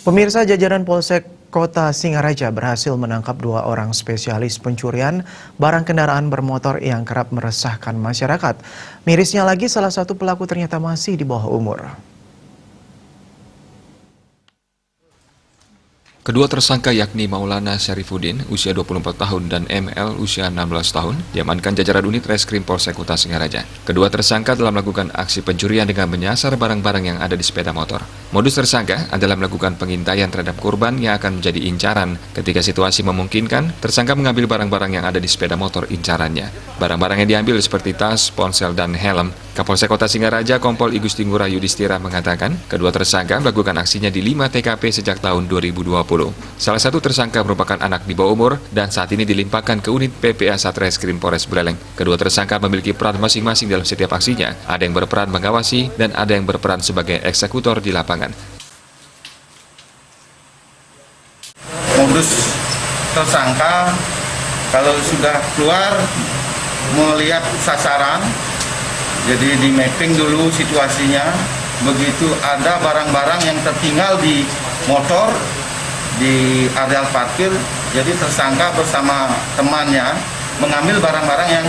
Pemirsa, jajaran Polsek Kota Singaraja berhasil menangkap 2 orang spesialis pencurian barang kendaraan bermotor yang kerap meresahkan masyarakat. Mirisnya lagi, salah satu pelaku ternyata masih di bawah umur. Kedua tersangka yakni Maulana Syarifuddin, usia 24 tahun, dan ML, usia 16 tahun, diamankan jajaran unit Reskrim Polsek Kota Singaraja. Kedua tersangka telah melakukan aksi pencurian dengan menyasar barang-barang yang ada di sepeda motor. Modus tersangka adalah melakukan pengintaian terhadap korban yang akan menjadi incaran. Ketika situasi memungkinkan, tersangka mengambil barang-barang yang ada di sepeda motor incarannya. Barang-barang yang diambil seperti tas, ponsel, dan helm. Kapolsek Kota Singaraja, Kompol Igusti Ngurah Yudhistira mengatakan, kedua tersangka melakukan aksinya di 5 TKP sejak tahun 2020. Salah satu tersangka merupakan anak di bawah umur dan saat ini dilimpahkan ke unit PPA Satreskrim Polres Buleleng. Kedua tersangka memiliki peran masing-masing dalam setiap aksinya. Ada yang berperan mengawasi dan ada yang berperan sebagai eksekutor di lapangan. Modus tersangka kalau sudah keluar melihat sasaran, jadi di mapping dulu situasinya. Begitu ada barang-barang yang tertinggal di motor di areal parkir, jadi tersangka bersama temannya mengambil barang-barang yang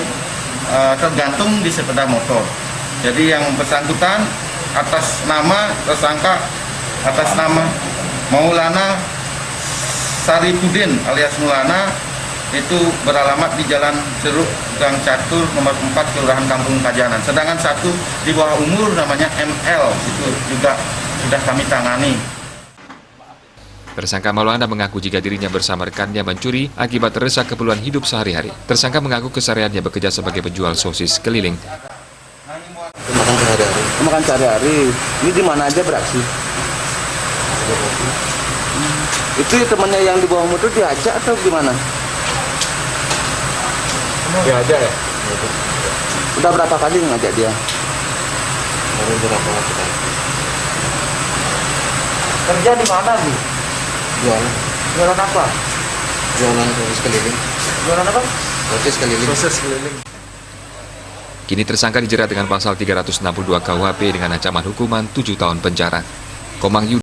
tergantung di sepeda motor. Jadi yang bersangkutan atas nama tersangka atas nama Maulana Syarifuddin alias Maulana, itu beralamat di Jalan Ceruk Gang Catur nomor 4 Kelurahan Kampung Kajanan. Sedangkan satu di bawah umur namanya ML, itu juga sudah kami tangani. Tersangka Maulana mengaku jika dirinya bersama rekannya mencuri akibat terdesak keperluan hidup sehari-hari. Tersangka mengaku kesehariannya bekerja sebagai penjual sosis keliling. Makan sehari-hari. Makan sehari-hari. Ini di mana aja beraksi? Itu temannya yang di bawah motor diajak atau gimana? Diajak ya? Udah berapa kali ngajak dia? Baru berapa kali? Kerja di mana sih? Jualan. Jualan apa? Jualan sosis keliling. Jualan apa? Sosis keliling. Sosis keliling. Kini tersangka dijerat dengan pasal 362 KUHP dengan ancaman hukuman 7 tahun penjara. Komang Yudi